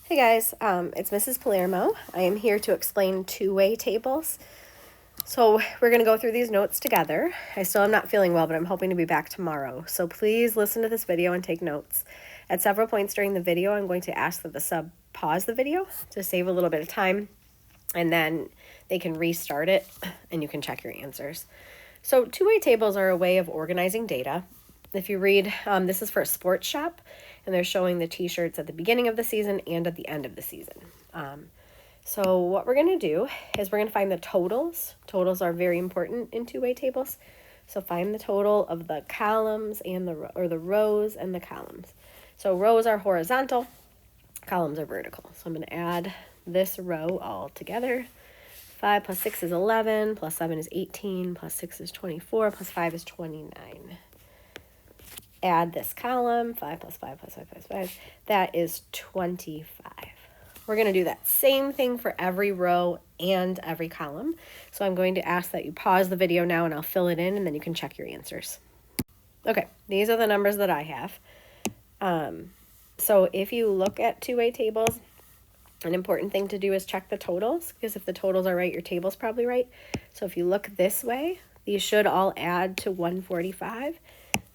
Hey guys, it's Mrs. Palermo. I am here to explain two-way tables. So we're going to go through these notes together. I still am not feeling well, but I'm hoping to be back tomorrow. So please listen to this video and take notes. At several points during the video, I'm going to ask that the sub pause the video to save a little bit of time, and then they can restart it and you can check your answers. So two-way tables are a way of organizing data. If you read, this is for a sports shop, and they're showing the t-shirts at the beginning of the season and at the end of the season. So what we're going to do is we're going to find the totals. Totals are very important in two-way tables. So find the total of the columns and the rows and the columns. So rows are horizontal, columns are vertical. So I'm going to add this row all together. 5 plus 6 is 11, plus 7 is 18, plus 6 is 24, plus 5 is 29. Add this column, 5 plus 5 plus 5 plus 5, that is 25. We're going to do that same thing for every row and every column. So I'm going to ask that you pause the video now and I'll fill it in and then you can check your answers. Okay, these are the numbers that I have. So if you look at two-way tables, an important thing to do is check the totals, because if the totals are right, your table's probably right. So if you look this way, these should all add to 145.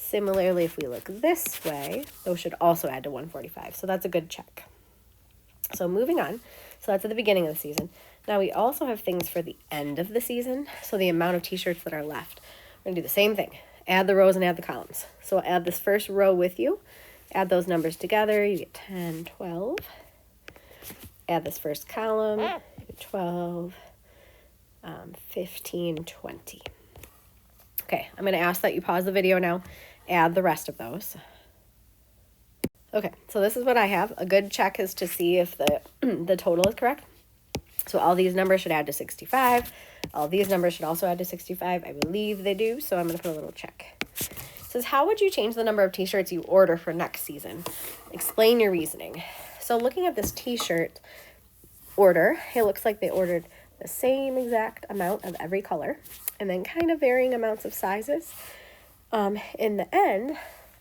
Similarly, if we look this way, those should also add to 145. So that's a good check. So moving on. So that's at the beginning of the season. Now we also have things for the end of the season. So the amount of t-shirts that are left. We're going to do the same thing. Add the rows and add the columns. So I'll add this first row with you. Add those numbers together. You get 10, 12. Add this first column. You get 12, 15, 20. Okay, I'm going to ask that you pause the video now. Add the rest of those. Okay, so this is what I have. A good check is to see if the total is correct. So all these numbers should add to 65. All these numbers should also add to 65. I believe they do, so I'm going to put a little check. It says, how would you change the number of t-shirts you order for next season? Explain your reasoning. So looking at this t-shirt order, it looks like they ordered the same exact amount of every color and then kind of varying amounts of sizes. In the end,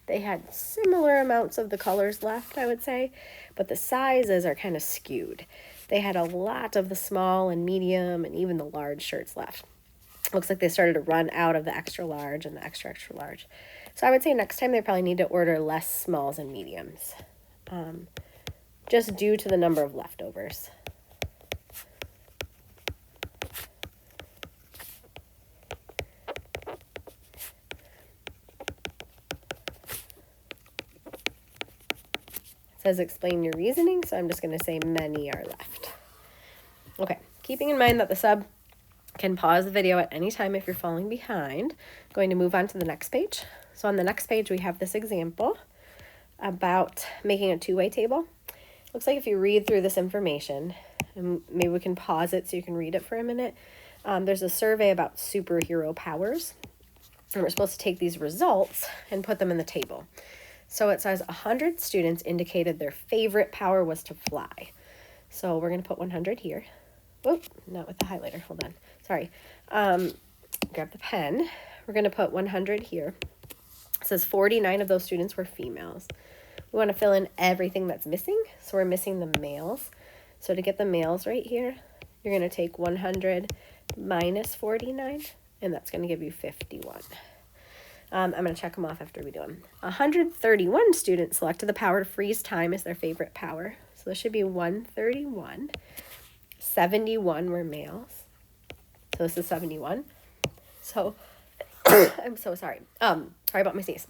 they had similar amounts of the colors left, I would say, but the sizes are kind of skewed. They had a lot of the small and medium and even the large shirts left. Looks like they started to run out of the extra large and the extra large. So I would say next time they probably need to order less smalls and mediums, just due to the number of leftovers. It says explain your reasoning, so I'm just going to say many are left. Okay, keeping in mind that the sub can pause the video at any time if you're falling behind, I'm going to move on to the next page. So on the next page, we have this example about making a two-way table. Looks like if you read through this information, and maybe we can pause it so you can read it for a minute. There's a survey about superhero powers, and we're supposed to take these results and put them in the table. So it says 100 students indicated their favorite power was to fly. So we're going to put 100 here. Oh, not with the highlighter. Hold on. Sorry. Grab the pen. We're going to put 100 here. It says 49 of those students were females. We want to fill in everything that's missing. So we're missing the males. So to get the males right here, you're going to take 100 minus 49, and that's going to give you 51. I'm going to check them off after we do them. 131 students selected the power to freeze time as their favorite power. So this should be 131. 71 were males. So this is 71. So, I'm so sorry. Sorry about my sneeze.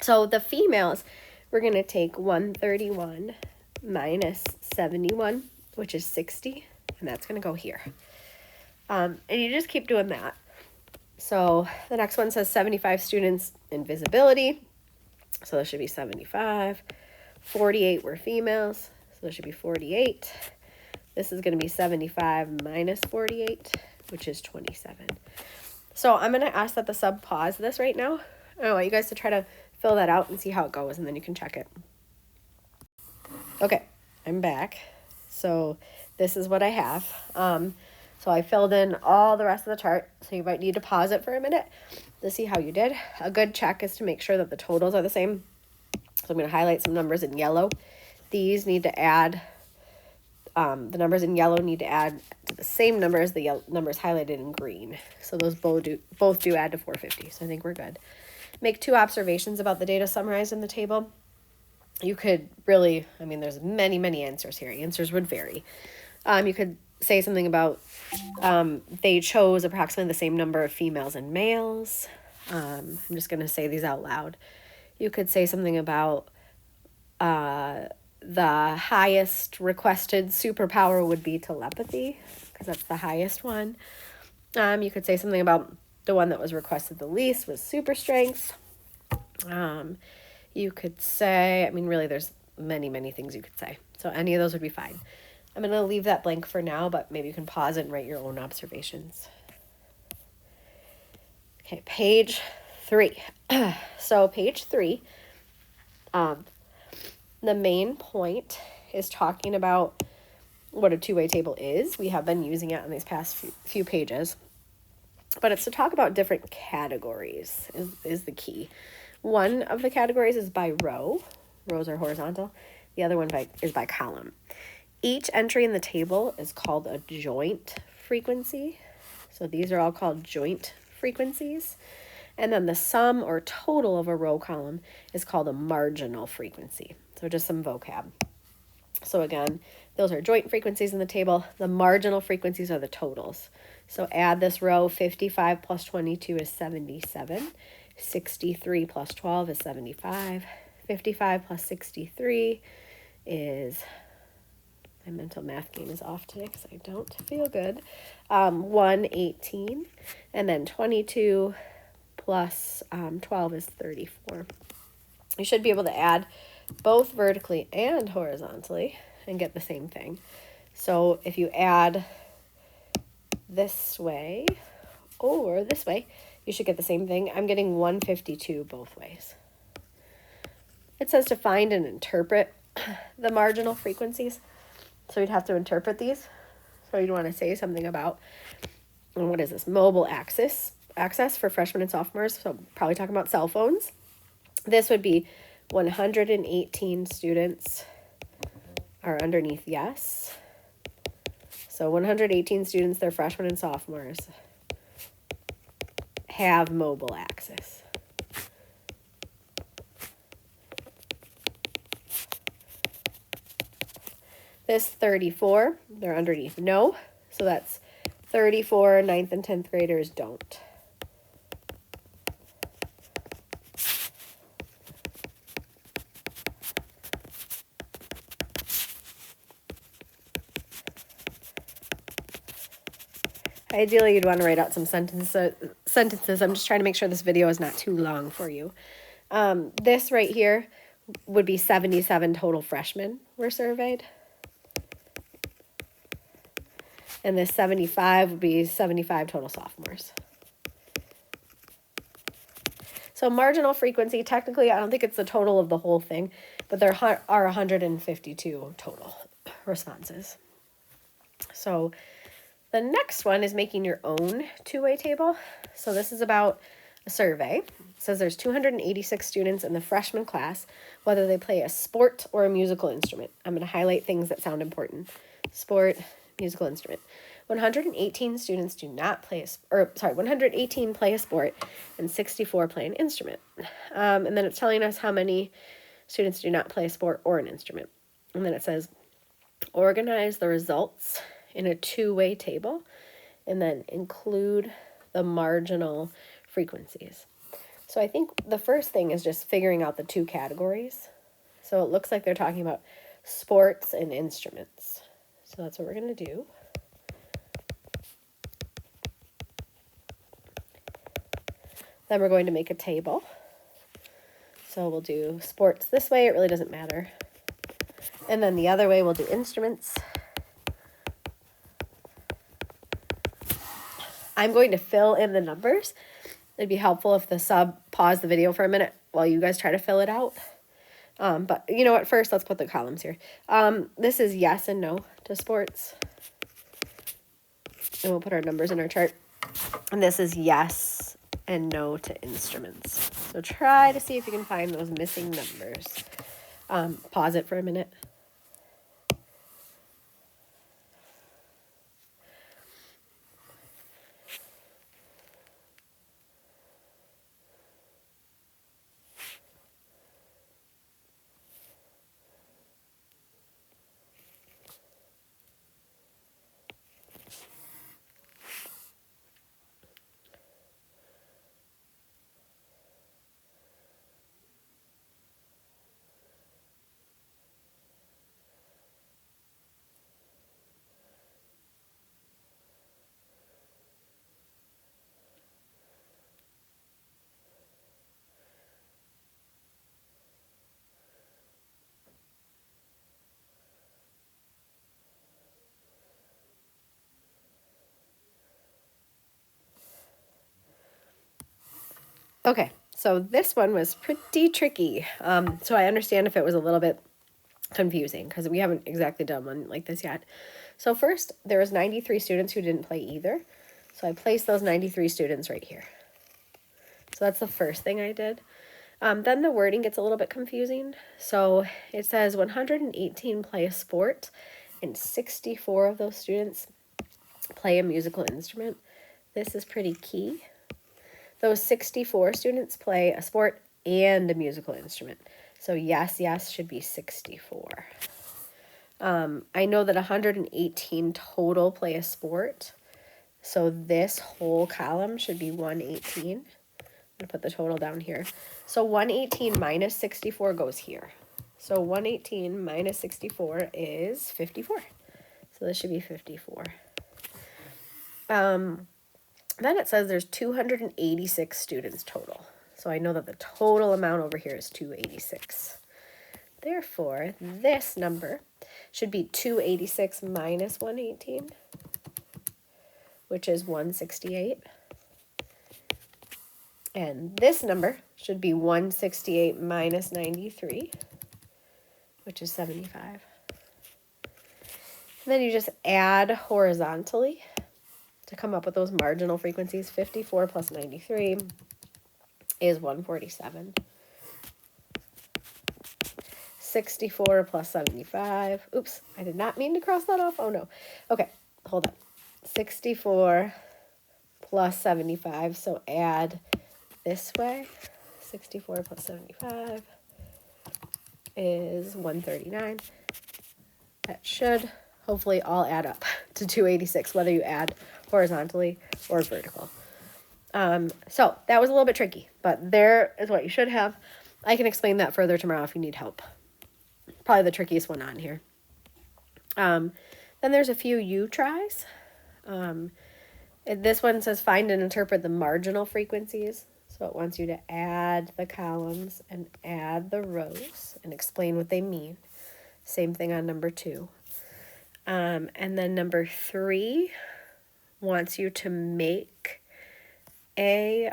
So the females, we're going to take 131 minus 71, which is 60. And that's going to go here. And you just keep doing that. So the next one says 75 students in visibility. So this should be 75. 48 were females. So this should be 48. This is going to be 75 minus 48, which is 27. So I'm going to ask that the sub pause this right now. I want you guys to try to fill that out and see how it goes, and then you can check it. Okay, I'm back. So this is what I have. So I filled in all the rest of the chart, so you might need to pause it for a minute to see how you did. A good check is to make sure that the totals are the same. So I'm going to highlight some numbers in yellow. These need to add The numbers in yellow need to add to the same number as the numbers highlighted in green. So those both do add to 450. So I think we're good. Make 2 observations about the data summarized in the table. You could really, I mean, there's many answers here. Answers would vary. You could say something about they chose approximately the same number of females and males. I'm just going to say these out loud. You could say something about the highest requested superpower would be telepathy, because that's the highest one. You could say something about the one that was requested the least was super strength. You could say, I mean, really, there's many things you could say. So any of those would be fine. I'm going to leave that blank for now, but maybe you can pause it and write your own observations. Okay, page 3. So page 3, the main point is talking about what a two-way table is. We have been using it on these past few pages. But it's to talk about different categories is the key. One of the categories is by row. Rows are horizontal. The other one is by column. Each entry in the table is called a joint frequency. So these are all called joint frequencies. And then the sum or total of a row column is called a marginal frequency. So just some vocab. So again, those are joint frequencies in the table. The marginal frequencies are the totals. So add this row, 55 plus 22 is 77. 63 plus 12 is 75. 55 plus 63 is, my mental math game is off today because I don't feel good, 118. And then 22 plus 12 is 34. You should be able to add both vertically and horizontally and get the same thing. So if you add this way or this way, you should get the same thing. I'm getting 152 both ways. It says to find and interpret the marginal frequencies. So you'd have to interpret these. So you'd want to say something about, what is this? Mobile access for freshmen and sophomores. So probably talking about cell phones. This would be 118 students are underneath yes. So 118 students, they're freshmen and sophomores, have mobile access. This 34, they're underneath no. So that's 34 9th and 10th graders don't. Ideally, you'd want to write out some sentences. I'm just trying to make sure this video is not too long for you. This right here would be 77 total freshmen were surveyed. And this 75 would be 75 total sophomores. So marginal frequency, technically, I don't think it's the total of the whole thing, but there are 152 total responses. So the next one is making your own two-way table. So this is about a survey. It says there's 286 students in the freshman class, whether they play a sport or a musical instrument. I'm going to highlight things that sound important. Sport, musical instrument. 118 students do not play 118 play a sport and 64 play an instrument. And then it's telling us how many students do not play a sport or an instrument. And then it says, organize the results in a two-way table and then include the marginal frequencies. So I think the first thing is just figuring out the two categories. So it looks like they're talking about sports and instruments. So that's what we're going to do. Then we're going to make a table. So we'll do sports this way. It really doesn't matter. And then the other way we'll do instruments. I'm going to fill in the numbers. It'd be helpful if the sub paused the video for a minute while you guys try to fill it out. But you know what, first let's put the columns here. This is yes and no to sports. And we'll put our numbers in our chart. And this is yes and no to instruments. So try to see if you can find those missing numbers. Pause it for a minute. Okay, so this one was pretty tricky. So I understand if it was a little bit confusing because we haven't exactly done one like this yet. So first, there was 93 students who didn't play either. So I placed those 93 students right here. So that's the first thing I did. Then the wording gets a little bit confusing. So it says 118 play a sport and 64 of those students play a musical instrument. This is pretty key. Those 64 students play a sport and a musical instrument. So yes, yes should be 64. I know that 118 total play a sport. So this whole column should be 118. I'm going to put the total down here. So 118 minus 64 goes here. So 118 minus 64 is 54. So this should be 54. Then it says there's 286 students total. So I know that the total amount over here is 286. Therefore, this number should be 286 minus 118, which is 168. And this number should be 168 minus 93, which is 75. And then you just add horizontally to come up with those marginal frequencies. 54 plus 93 is 147. 64 plus 75. Oops, I did not mean to cross that off. Oh no. Okay, hold on. 64 plus 75. So add this way. 64 plus 75 is 139. That should hopefully all add up to 286, whether you add horizontally or vertical. So that was a little bit tricky, but there is what you should have. I can explain that further tomorrow if you need help. Probably the trickiest one on here. Then there's a few U tries. This one says find and interpret the marginal frequencies. So it wants you to add the columns and add the rows and explain what they mean. Same thing on number 2. And then number 3 wants you to make a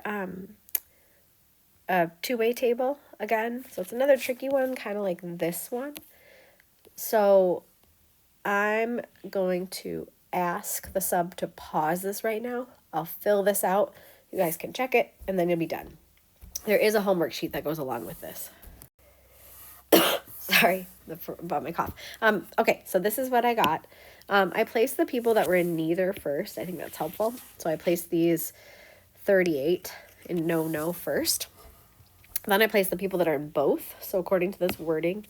two-way table again. So it's another tricky one, kind of like this one. So I'm going to ask the sub to pause this right now. I'll fill this out. You guys can check it, and then you'll be done. There is a homework sheet that goes along with this. Sorry about my cough. Okay, so this is what I got. I placed the people that were in neither first. I think that's helpful. So I placed these 38 in no first. Then I placed the people that are in both. So according to this wording,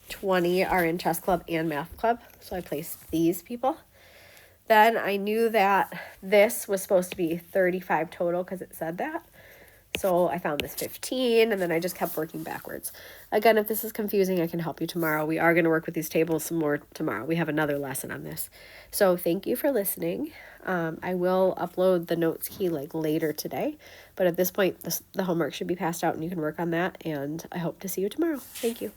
20 are in chess club and math club. So I placed these people. Then I knew that this was supposed to be 35 total because it said that. So I found this 15, and then I just kept working backwards. Again, if this is confusing, I can help you tomorrow. We are going to work with these tables some more tomorrow. We have another lesson on this. So thank you for listening. I will upload the notes key like later today, but at this point, the homework should be passed out and you can work on that, and I hope to see you tomorrow. Thank you.